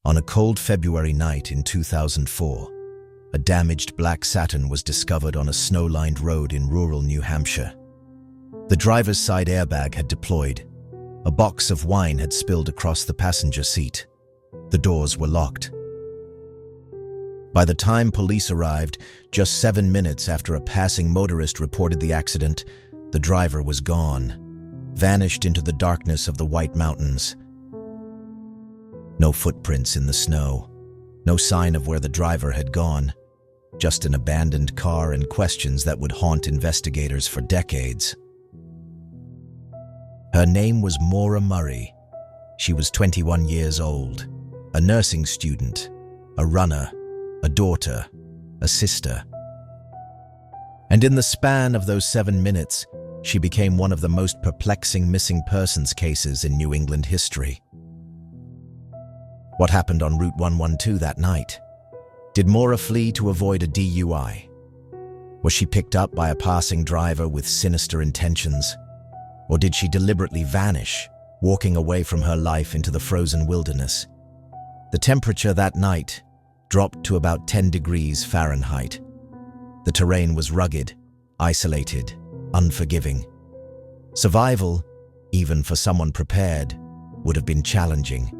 On a cold February night in 2004, a damaged black Saturn was discovered on a snow-lined road in rural New Hampshire. The driver's side airbag had deployed. A box of wine had spilled across the passenger seat. The doors were locked. By the time police arrived, just 7 minutes after a passing motorist reported the accident, the driver was gone, vanished into the darkness of the White Mountains. No footprints in the snow, no sign of where the driver had gone, just an abandoned car and questions that would haunt investigators for decades. Her name was Maura Murray. She was 21 years old, a nursing student, a runner, a daughter, a sister. And in the span of those 7 minutes, she became one of the most perplexing missing persons cases in New England history. What happened on Route 112 that night? Did Maura flee to avoid a DUI? Was she picked up by a passing driver with sinister intentions? Or did she deliberately vanish, walking away from her life into the frozen wilderness? The temperature that night dropped to about 10 degrees Fahrenheit. The terrain was rugged, isolated, unforgiving. Survival, even for someone prepared, would have been challenging.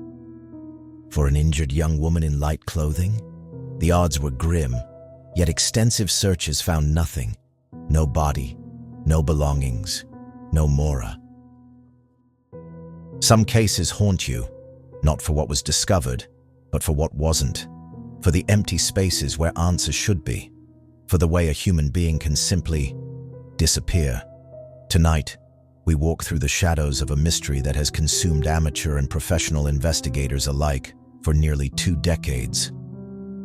For an injured young woman in light clothing, the odds were grim, yet extensive searches found nothing. No body, no belongings, no Maura. Some cases haunt you, not for what was discovered, but for what wasn't, for the empty spaces where answers should be, for the way a human being can simply disappear. Tonight, we walk through the shadows of a mystery that has consumed amateur and professional investigators alike for nearly 2 decades.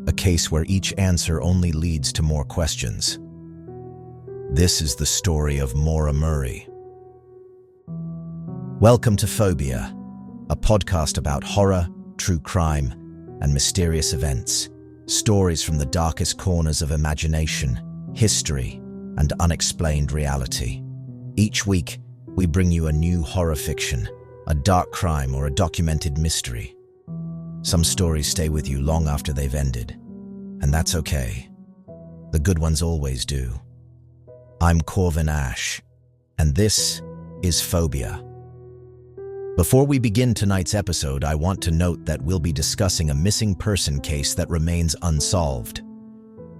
A case where each answer only leads to more questions. This is the story of Maura Murray. Welcome to Fobia, a podcast about horror, true crime, and mysterious events. Stories from the darkest corners of imagination, history, and unexplained reality. Each week, we bring you a new horror fiction, a dark crime, or a documented mystery. Some stories stay with you long after they've ended, and that's okay. The good ones always do. I'm Corvin Ash, and this is Fobia. Before we begin tonight's episode, I want to note that we'll be discussing a missing person case that remains unsolved.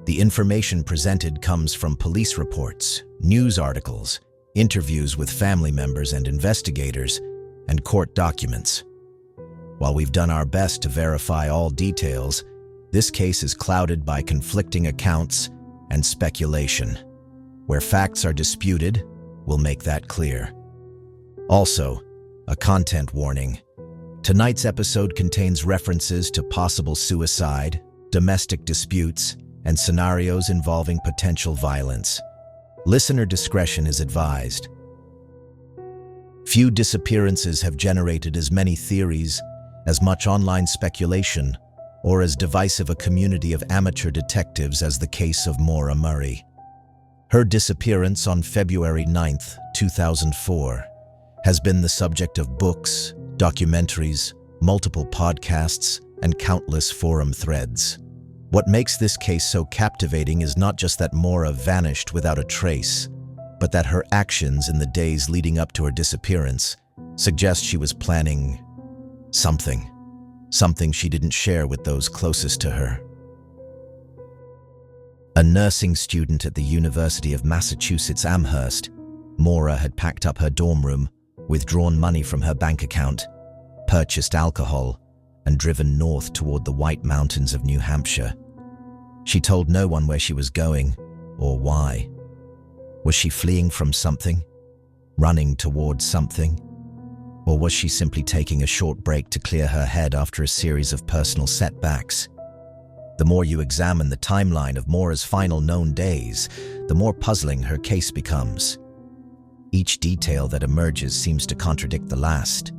The information presented comes from police reports, news articles, interviews with family members and investigators, and court documents. While we've done our best to verify all details, this case is clouded by conflicting accounts and speculation. Where facts are disputed, we'll make that clear. Also, a content warning. Tonight's episode contains references to possible suicide, domestic disputes, and scenarios involving potential violence. Listener discretion is advised. Few disappearances have generated as many theories, as much online speculation, or as divisive a community of amateur detectives as the case of Maura Murray. Her disappearance on February 9, 2004, has been the subject of books, documentaries, multiple podcasts, and countless forum threads. What makes this case so captivating is not just that Maura vanished without a trace, but that her actions in the days leading up to her disappearance suggest she was planning something she didn't share with those closest to her. A nursing student at the University of Massachusetts Amherst, Maura had packed up her dorm room, withdrawn money from her bank account, purchased alcohol, and driven north toward the White Mountains of New Hampshire. She told no one where she was going or why. Was she fleeing from something? Running towards something? Or was she simply taking a short break to clear her head after a series of personal setbacks? The more you examine the timeline of Maura's final known days, the more puzzling her case becomes. Each detail that emerges seems to contradict the last.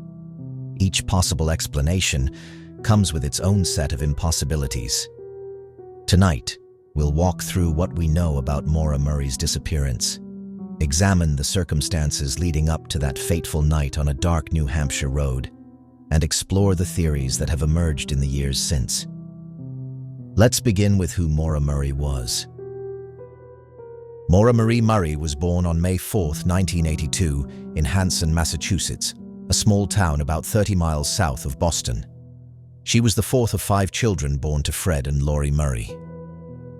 Each possible explanation comes with its own set of impossibilities. Tonight, we'll walk through what we know about Maura Murray's disappearance, examine the circumstances leading up to that fateful night on a dark New Hampshire road, and explore the theories that have emerged in the years since. Let's begin with who Maura Murray was. Maura Marie Murray was born on May 4, 1982, in Hanson, Massachusetts, a small town about 30 miles south of Boston. She was the fourth of 5 children born to Fred and Laurie Murray.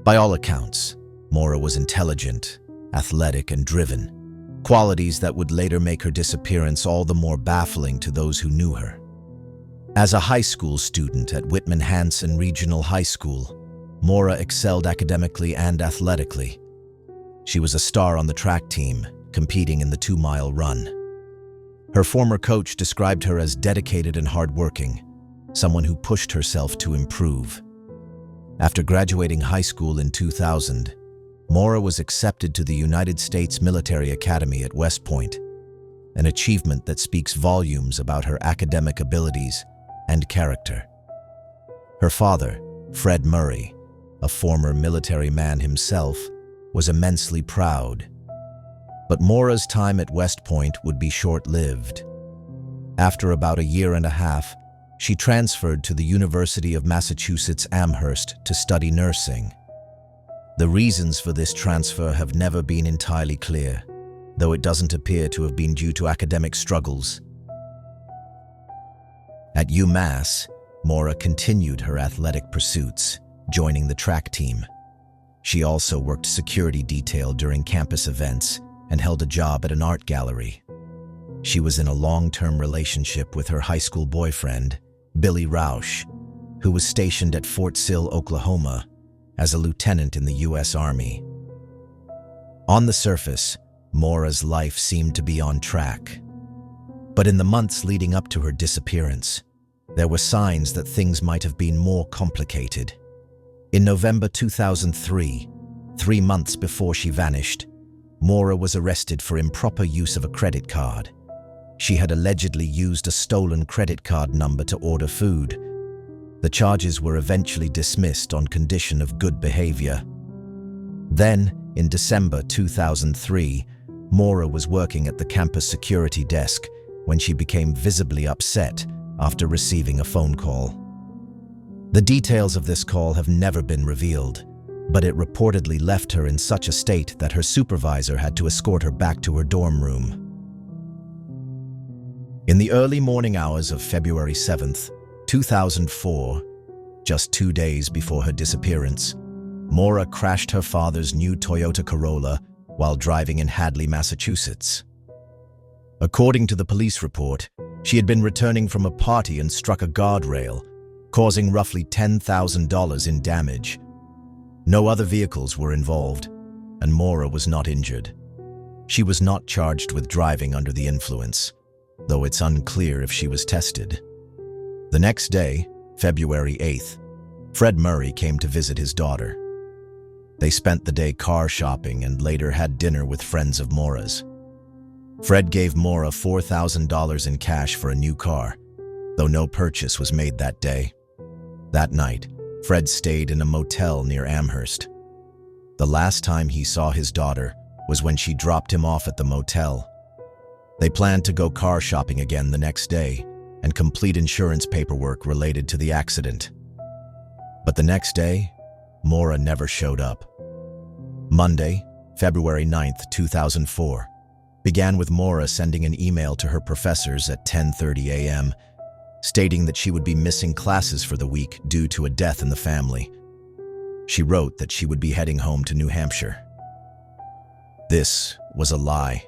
By all accounts, Maura was intelligent, athletic, and driven, qualities that would later make her disappearance all the more baffling to those who knew her. As a high school student at Whitman-Hanson Regional High School, Maura excelled academically and athletically. She was a star on the track team, competing in the 2-mile run. Her former coach described her as dedicated and hardworking, someone who pushed herself to improve. After graduating high school in 2000, Maura was accepted to the United States Military Academy at West Point, an achievement that speaks volumes about her academic abilities and character. Her father, Fred Murray, a former military man himself, was immensely proud. But Maura's time at West Point would be short-lived. After about a year and a half, she transferred to the University of Massachusetts Amherst to study nursing. The reasons for this transfer have never been entirely clear, though it doesn't appear to have been due to academic struggles. At UMass, Maura continued her athletic pursuits, joining the track team. She also worked security detail during campus events and held a job at an art gallery. She was in a long-term relationship with her high school boyfriend, Billy Rausch, who was stationed at Fort Sill, Oklahoma, as a lieutenant in the U.S. Army. On the surface, Maura's life seemed to be on track. But in the months leading up to her disappearance, there were signs that things might have been more complicated. In November 2003, 3 months before she vanished, Maura was arrested for improper use of a credit card. She had allegedly used a stolen credit card number to order food. The charges were eventually dismissed on condition of good behavior. Then, in December 2003, Maura was working at the campus security desk when she became visibly upset after receiving a phone call. The details of this call have never been revealed, but it reportedly left her in such a state that her supervisor had to escort her back to her dorm room. In the early morning hours of February 7, 2004, just 2 days before her disappearance, Maura crashed her father's new Toyota Corolla while driving in Hadley, Massachusetts. According to the police report, she had been returning from a party and struck a guardrail, causing roughly $10,000 in damage. No other vehicles were involved, and Maura was not injured. She was not charged with driving under the influence, though it's unclear if she was tested. The next day, February 8th, Fred Murray came to visit his daughter. They spent the day car shopping and later had dinner with friends of Maura's. Fred gave Maura $4,000 in cash for a new car, though no purchase was made that day. That night, Fred stayed in a motel near Amherst. The last time he saw his daughter was when she dropped him off at the motel. They planned to go car shopping again the next day and complete insurance paperwork related to the accident. But the next day, Maura never showed up. Monday, February 9th, 2004, began with Maura sending an email to her professors at 10:30 a.m., stating that she would be missing classes for the week due to a death in the family. She wrote that she would be heading home to New Hampshire. This was a lie.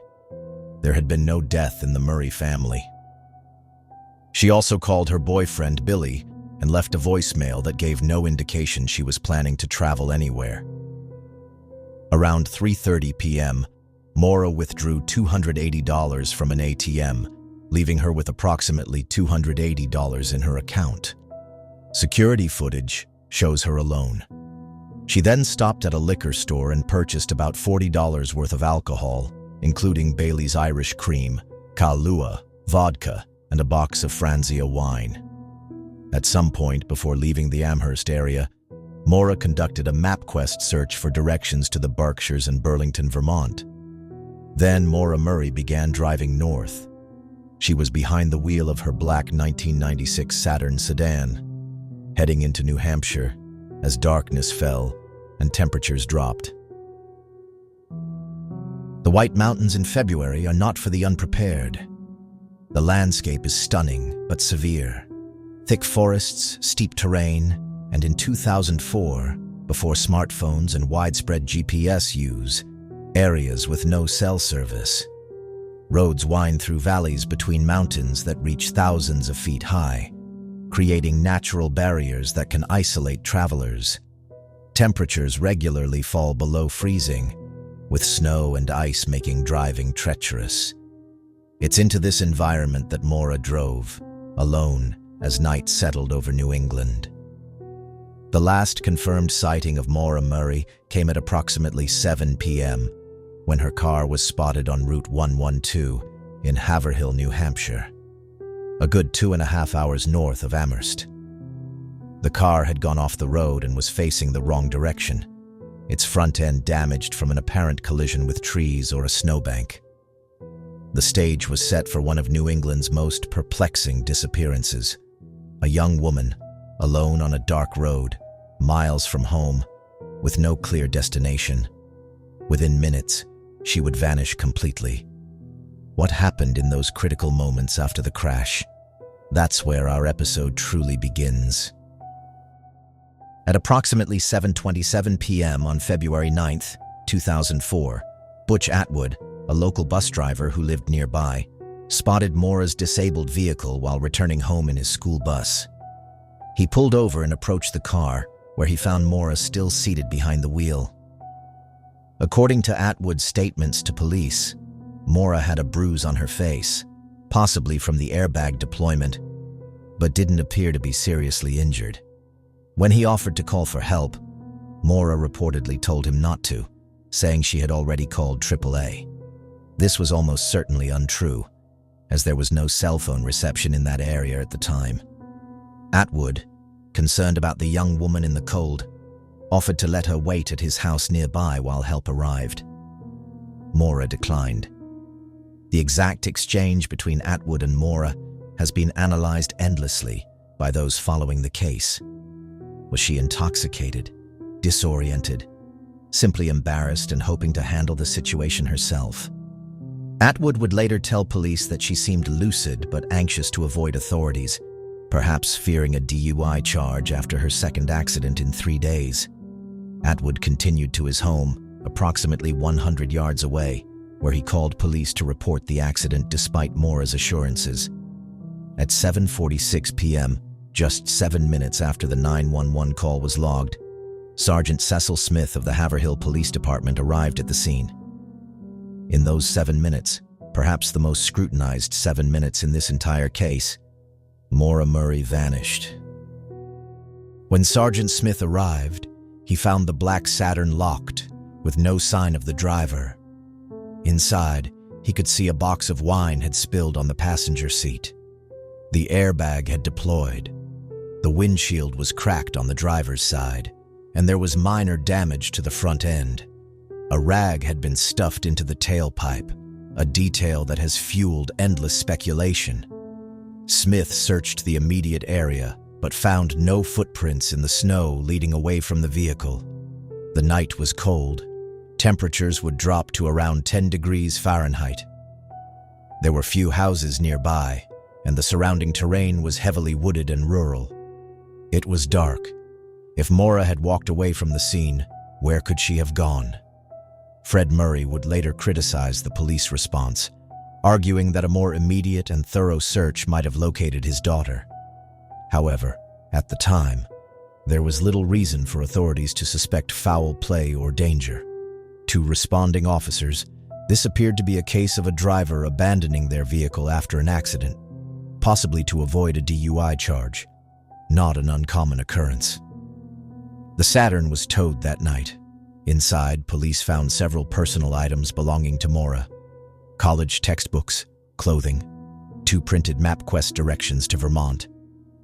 There had been no death in the Murray family. She also called her boyfriend Billy and left a voicemail that gave no indication she was planning to travel anywhere. Around 3:30 p.m., Maura withdrew $280 from an ATM, leaving her with approximately $280 in her account. Security footage shows her alone. She then stopped at a liquor store and purchased about $40 worth of alcohol, including Bailey's Irish Cream, Kahlua, vodka, and a box of Franzia wine. At some point before leaving the Amherst area, Maura conducted a MapQuest search for directions to the Berkshires and Burlington, Vermont. Then Maura Murray began driving north. She was behind the wheel of her black 1996 Saturn sedan, heading into New Hampshire as darkness fell and temperatures dropped. The White Mountains in February are not for the unprepared. The landscape is stunning but severe. Thick forests, steep terrain, and in 2004, before smartphones and widespread GPS use, areas with no cell service. Roads wind through valleys between mountains that reach thousands of feet high, creating natural barriers that can isolate travelers. Temperatures regularly fall below freezing, with snow and ice making driving treacherous. It's into this environment that Maura drove, alone, as night settled over New England. The last confirmed sighting of Maura Murray came at approximately 7 p.m., when her car was spotted on Route 112 in Haverhill, New Hampshire, a good 2.5 hours north of Amherst. The car had gone off the road and was facing the wrong direction, its front end damaged from an apparent collision with trees or a snowbank. The stage was set for one of New England's most perplexing disappearances. A young woman, alone on a dark road, miles from home, with no clear destination. Within minutes, she would vanish completely. What happened in those critical moments after the crash? That's where our episode truly begins. At approximately 7:27 p.m. on February 9, 2004, Butch Atwood, a local bus driver who lived nearby, spotted Maura's disabled vehicle while returning home in his school bus. He pulled over and approached the car, where he found Maura still seated behind the wheel. According to Atwood's statements to police, Maura had a bruise on her face, possibly from the airbag deployment, but didn't appear to be seriously injured. When he offered to call for help, Maura reportedly told him not to, saying she had already called AAA. This was almost certainly untrue, as there was no cell phone reception in that area at the time. Atwood, concerned about the young woman in the cold, offered to let her wait at his house nearby while help arrived. Maura declined. The exact exchange between Atwood and Maura has been analyzed endlessly by those following the case. Was she intoxicated, disoriented, simply embarrassed and hoping to handle the situation herself? Atwood would later tell police that she seemed lucid but anxious to avoid authorities, perhaps fearing a DUI charge after her second accident in 3 days. Atwood continued to his home, approximately 100 yards away, where he called police to report the accident despite Maura's assurances. At 7:46 p.m., just 7 minutes after the 911 call was logged, Sergeant Cecil Smith of the Haverhill Police Department arrived at the scene. In those 7 minutes, perhaps the most scrutinized 7 minutes in this entire case, Maura Murray vanished. When Sergeant Smith arrived, he found the black Saturn locked, with no sign of the driver. Inside, he could see a box of wine had spilled on the passenger seat. The airbag had deployed. The windshield was cracked on the driver's side, and there was minor damage to the front end. A rag had been stuffed into the tailpipe, a detail that has fueled endless speculation. Smith searched the immediate area, but found no footprints in the snow leading away from the vehicle. The night was cold. Temperatures would drop to around 10 degrees Fahrenheit. There were few houses nearby, and the surrounding terrain was heavily wooded and rural. It was dark. If Maura had walked away from the scene, where could she have gone? Fred Murray would later criticize the police response, arguing that a more immediate and thorough search might have located his daughter. However, at the time, there was little reason for authorities to suspect foul play or danger. To responding officers, this appeared to be a case of a driver abandoning their vehicle after an accident, possibly to avoid a DUI charge, not an uncommon occurrence. The Saturn was towed that night. Inside, police found several personal items belonging to Maura: college textbooks, clothing, 2 printed MapQuest directions to Vermont,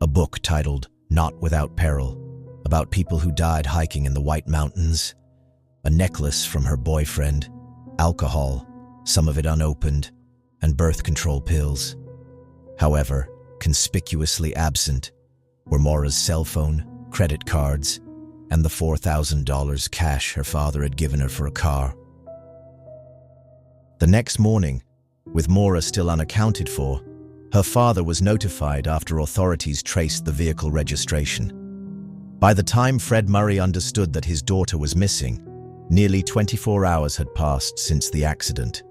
a book titled Not Without Peril, about people who died hiking in the White Mountains, a necklace from her boyfriend, alcohol, some of it unopened, and birth control pills. However, conspicuously absent were Maura's cell phone, credit cards, and the $4,000 cash her father had given her for a car. The next morning, with Maura still unaccounted for, her father was notified after authorities traced the vehicle registration. By the time Fred Murray understood that his daughter was missing, nearly 24 hours had passed since the accident.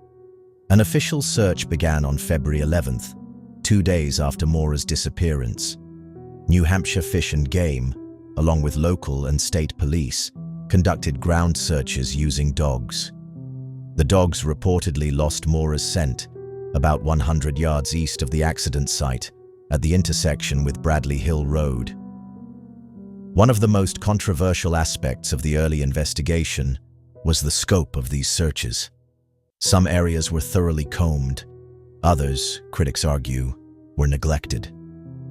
An official search began on February 11th, 2 days after Maura's disappearance. New Hampshire Fish and Game, along with local and state police, conducted ground searches using dogs. The dogs reportedly lost Maura's scent about 100 yards east of the accident site at the intersection with Bradley Hill Road. One of the most controversial aspects of the early investigation was the scope of these searches. Some areas were thoroughly combed. Others, critics argue, were neglected.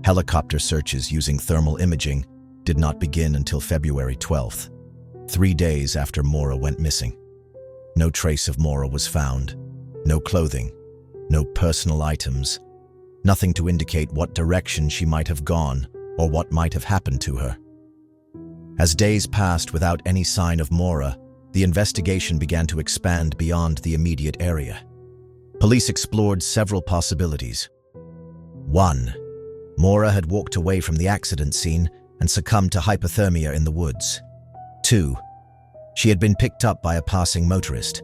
Helicopter searches using thermal imaging did not begin until February 12th, 3 days after Maura went missing. No trace of Maura was found. No clothing, no personal items, nothing to indicate what direction she might have gone or what might have happened to her. As days passed without any sign of Maura, the investigation began to expand beyond the immediate area. Police explored several possibilities. 1. Maura had walked away from the accident scene and succumbed to hypothermia in the woods. 2. She had been picked up by a passing motorist,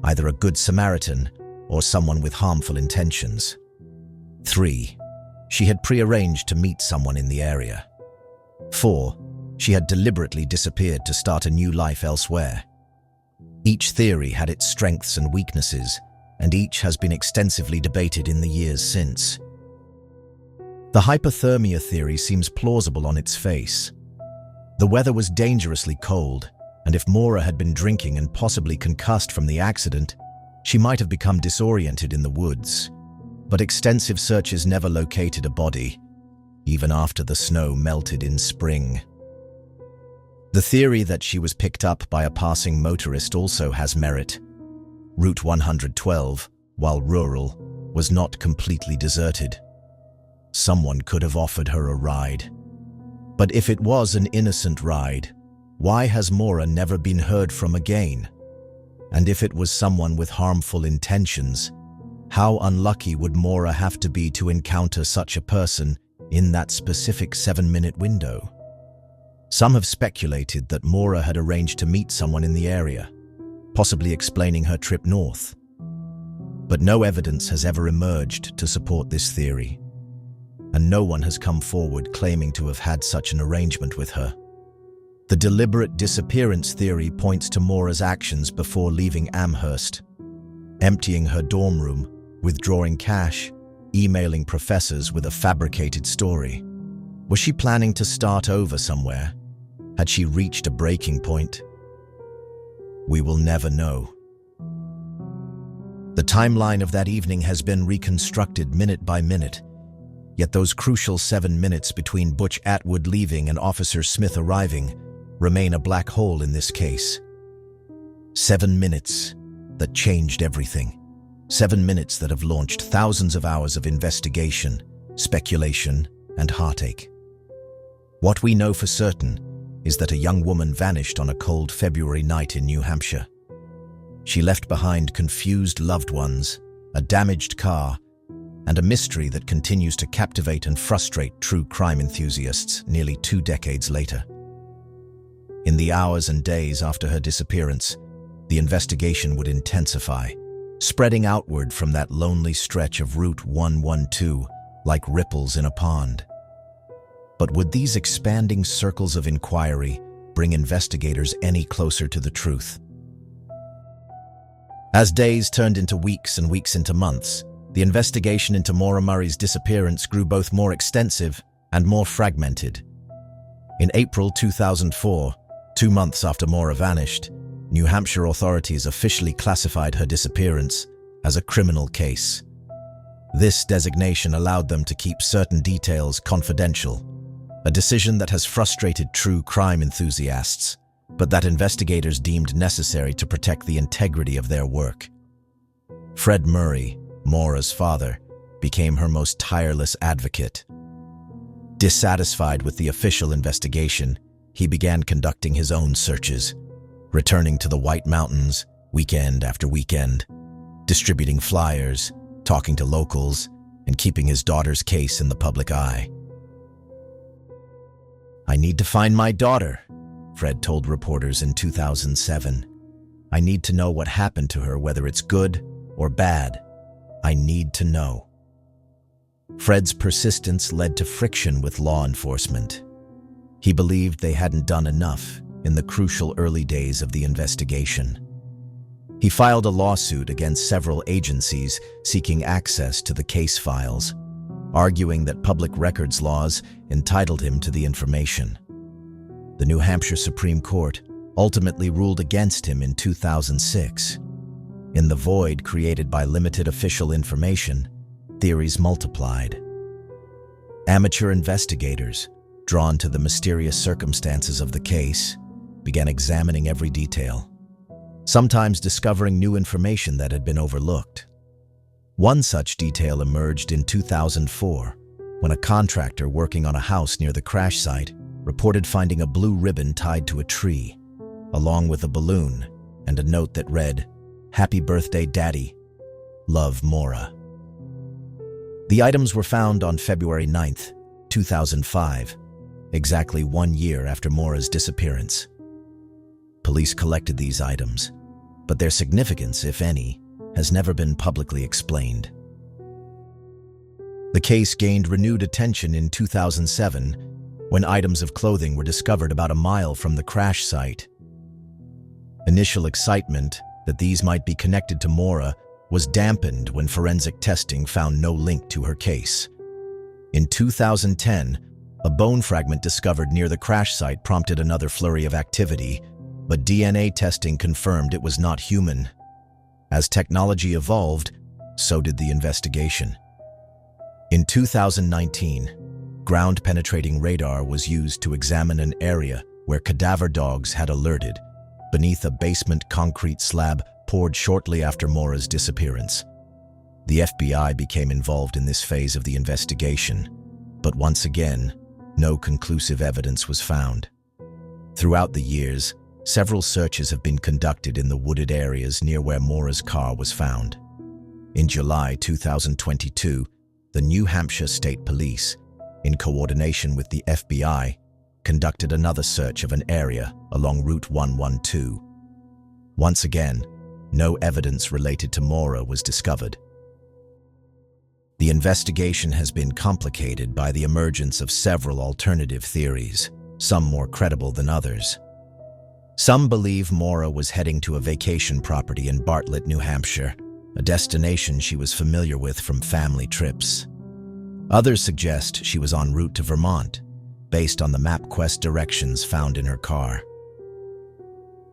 either a good Samaritan or someone with harmful intentions. 3. She had prearranged to meet someone in the area. 4. She had deliberately disappeared to start a new life elsewhere. Each theory had its strengths and weaknesses, and each has been extensively debated in the years since. The hypothermia theory seems plausible on its face. The weather was dangerously cold, and if Maura had been drinking and possibly concussed from the accident, she might have become disoriented in the woods. But extensive searches never located a body, even after the snow melted in spring. The theory that she was picked up by a passing motorist also has merit. Route 112, while rural, was not completely deserted. Someone could have offered her a ride. But if it was an innocent ride, why has Maura never been heard from again? And if it was someone with harmful intentions, how unlucky would Maura have to be to encounter such a person in that specific 7-minute window? Some have speculated that Maura had arranged to meet someone in the area, possibly explaining her trip north. But no evidence has ever emerged to support this theory, and no one has come forward claiming to have had such an arrangement with her. The deliberate disappearance theory points to Maura's actions before leaving Amherst, emptying her dorm room, withdrawing cash, emailing professors with a fabricated story. Was she planning to start over somewhere? Had she reached a breaking point? We will never know. The timeline of that evening has been reconstructed minute by minute, yet those crucial 7 minutes between Butch Atwood leaving and Officer Smith arriving remain a black hole in this case. 7 minutes that changed everything. 7 minutes that have launched thousands of hours of investigation, speculation, and heartache. What we know for certain is that a young woman vanished on a cold February night in New Hampshire. She left behind confused loved ones, a damaged car, and a mystery that continues to captivate and frustrate true crime enthusiasts nearly 2 decades later. In the hours and days after her disappearance, the investigation would intensify, spreading outward from that lonely stretch of Route 112 like ripples in a pond. But would these expanding circles of inquiry bring investigators any closer to the truth? As days turned into weeks and weeks into months, the investigation into Maura Murray's disappearance grew both more extensive and more fragmented. In April 2004, 2 months after Maura vanished, New Hampshire authorities officially classified her disappearance as a criminal case. This designation allowed them to keep certain details confidential, a decision that has frustrated true crime enthusiasts, but that investigators deemed necessary to protect the integrity of their work. Fred Murray, Maura's father, became her most tireless advocate. Dissatisfied with the official investigation, he began conducting his own searches, returning to the White Mountains weekend after weekend, distributing flyers, talking to locals, and keeping his daughter's case in the public eye. "I need to find my daughter," Fred told reporters in 2007. "I need to know what happened to her, whether it's good or bad. I need to know." Fred's persistence led to friction with law enforcement. He believed they hadn't done enough in the crucial early days of the investigation. He filed a lawsuit against several agencies seeking access to the case files, arguing that public records laws entitled him to the information. The New Hampshire Supreme Court ultimately ruled against him in 2006. In the void created by limited official information, theories multiplied. Amateur investigators, drawn to the mysterious circumstances of the case, began examining every detail, sometimes discovering new information that had been overlooked. One such detail emerged in 2004, when a contractor working on a house near the crash site reported finding a blue ribbon tied to a tree, along with a balloon and a note that read, "Happy birthday, Daddy. Love, Maura." The items were found on February 9, 2005, exactly 1 year after Maura's disappearance. Police collected these items, but their significance, if any, has never been publicly explained. The case gained renewed attention in 2007 when items of clothing were discovered about a mile from the crash site. Initial excitement that these might be connected to Maura was dampened when forensic testing found no link to her case. In 2010, a bone fragment discovered near the crash site prompted another flurry of activity, but DNA testing confirmed it was not human. As technology evolved, so did the investigation. In 2019, ground-penetrating radar was used to examine an area where cadaver dogs had alerted, beneath a basement concrete slab poured shortly after Maura's disappearance. The FBI became involved in this phase of the investigation, but once again, no conclusive evidence was found. Throughout the years, several searches have been conducted in the wooded areas near where Maura's car was found. In July 2022, the New Hampshire State Police, in coordination with the FBI, conducted another search of an area along Route 112. Once again, no evidence related to Maura was discovered. The investigation has been complicated by the emergence of several alternative theories, some more credible than others. Some believe Maura was heading to a vacation property in Bartlett, New Hampshire, a destination she was familiar with from family trips. Others suggest she was en route to Vermont, based on the MapQuest directions found in her car.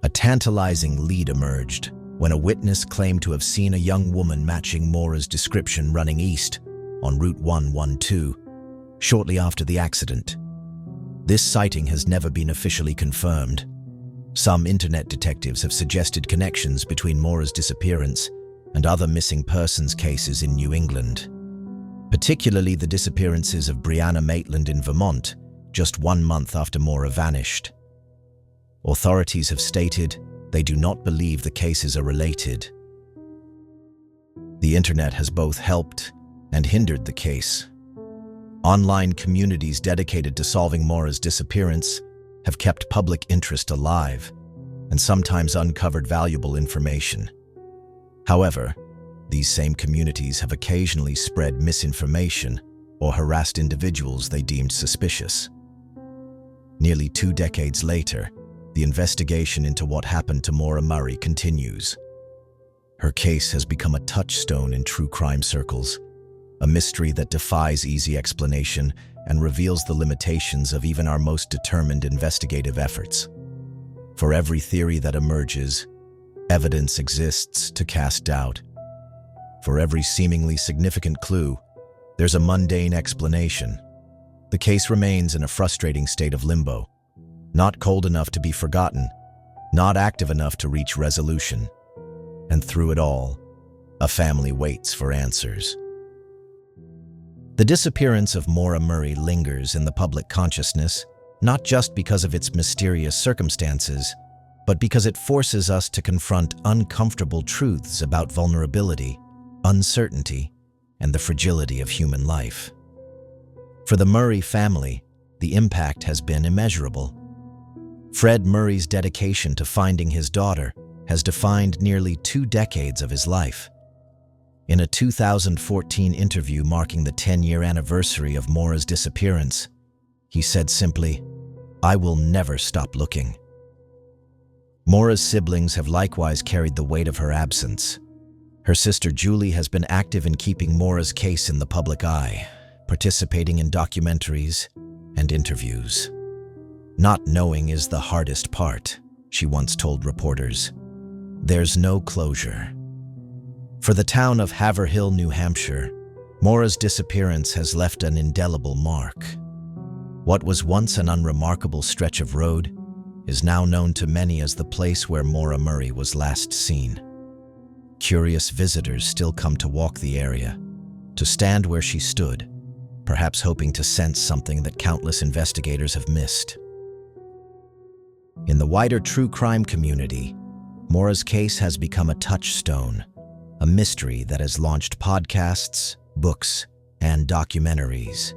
A tantalizing lead emerged when a witness claimed to have seen a young woman matching Maura's description running east on Route 112 shortly after the accident. This sighting has never been officially confirmed. Some internet detectives have suggested connections between Maura's disappearance and other missing persons cases in New England, particularly the disappearances of Brianna Maitland in Vermont just 1 month after Maura vanished. Authorities have stated they do not believe the cases are related. The internet has both helped and hindered the case. Online communities dedicated to solving Maura's disappearance have kept public interest alive and sometimes uncovered valuable information. However, these same communities have occasionally spread misinformation or harassed individuals they deemed suspicious. Nearly 2 decades later, the investigation into what happened to Maura Murray continues. Her case has become a touchstone in true crime circles, a mystery that defies easy explanation and reveals the limitations of even our most determined investigative efforts. For every theory that emerges, evidence exists to cast doubt. For every seemingly significant clue, there's a mundane explanation. The case remains in a frustrating state of limbo, not cold enough to be forgotten, not active enough to reach resolution. And through it all, a family waits for answers. The disappearance of Maura Murray lingers in the public consciousness, not just because of its mysterious circumstances, but because it forces us to confront uncomfortable truths about vulnerability, uncertainty, and the fragility of human life. For the Murray family, the impact has been immeasurable. Fred Murray's dedication to finding his daughter has defined nearly 2 decades of his life. In a 2014 interview marking the 10-year anniversary of Maura's disappearance, he said simply, "I will never stop looking." Maura's siblings have likewise carried the weight of her absence. Her sister Julie has been active in keeping Maura's case in the public eye, participating in documentaries and interviews. "Not knowing is the hardest part," she once told reporters. "There's no closure." For the town of Haverhill, New Hampshire, Maura's disappearance has left an indelible mark. What was once an unremarkable stretch of road is now known to many as the place where Maura Murray was last seen. Curious visitors still come to walk the area, to stand where she stood, perhaps hoping to sense something that countless investigators have missed. In the wider true crime community, Maura's case has become a touchstone, a mystery that has launched podcasts, books, and documentaries.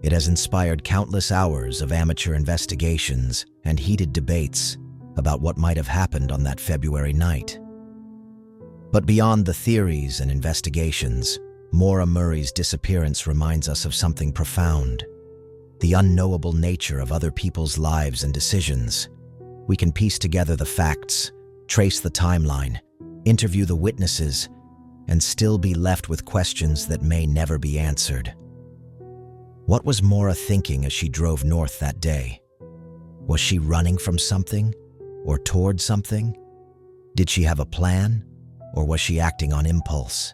It has inspired countless hours of amateur investigations and heated debates about what might have happened on that February night. But beyond the theories and investigations, Maura Murray's disappearance reminds us of something profound: the unknowable nature of other people's lives and decisions. We can piece together the facts, trace the timeline, interview the witnesses, and still be left with questions that may never be answered. What was Maura thinking as she drove north that day? Was she running from something or toward something? Did she have a plan, or was she acting on impulse?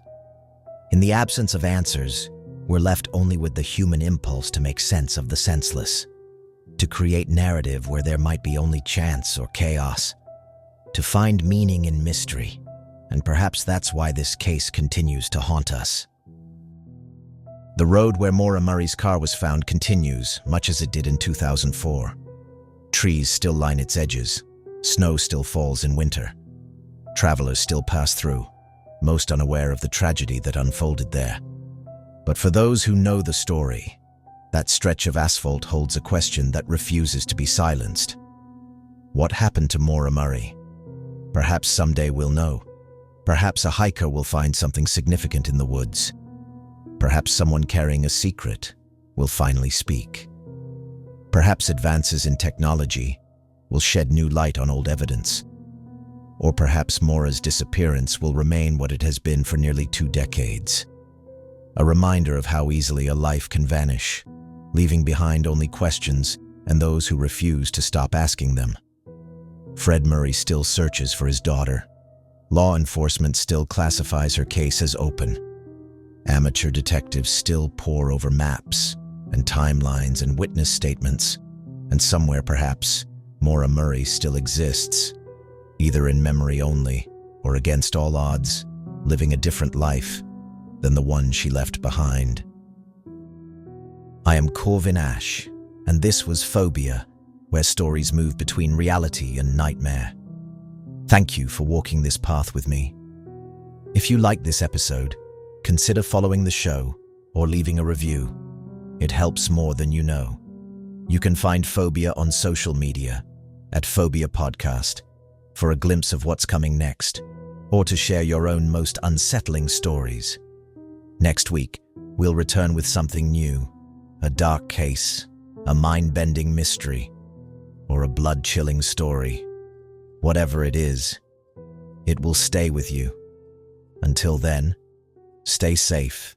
In the absence of answers, we're left only with the human impulse to make sense of the senseless, to create narrative where there might be only chance or chaos, to find meaning in mystery, and perhaps that's why this case continues to haunt us. The road where Maura Murray's car was found continues, much as it did in 2004. Trees still line its edges, snow still falls in winter. Travelers still pass through, most unaware of the tragedy that unfolded there. But for those who know the story, that stretch of asphalt holds a question that refuses to be silenced. What happened to Maura Murray? Perhaps someday we'll know. Perhaps a hiker will find something significant in the woods. Perhaps someone carrying a secret will finally speak. Perhaps advances in technology will shed new light on old evidence. Or perhaps Maura's disappearance will remain what it has been for nearly 2 decades. A reminder of how easily a life can vanish, leaving behind only questions and those who refuse to stop asking them. Fred Murray still searches for his daughter. Law enforcement still classifies her case as open. Amateur detectives still pore over maps and timelines and witness statements, and somewhere perhaps Maura Murray still exists, either in memory only or against all odds, living a different life than the one she left behind. I am Corvin Ash, and this was Fobia, where stories move between reality and nightmare. Thank you for walking this path with me. If you liked this episode, consider following the show or leaving a review. It helps more than you know. You can find Fobia on social media at Fobia Podcast for a glimpse of what's coming next, or to share your own most unsettling stories. Next week, we'll return with something new, a dark case, a mind-bending mystery, or a blood-chilling story. Whatever it is, it will stay with you. Until then, stay safe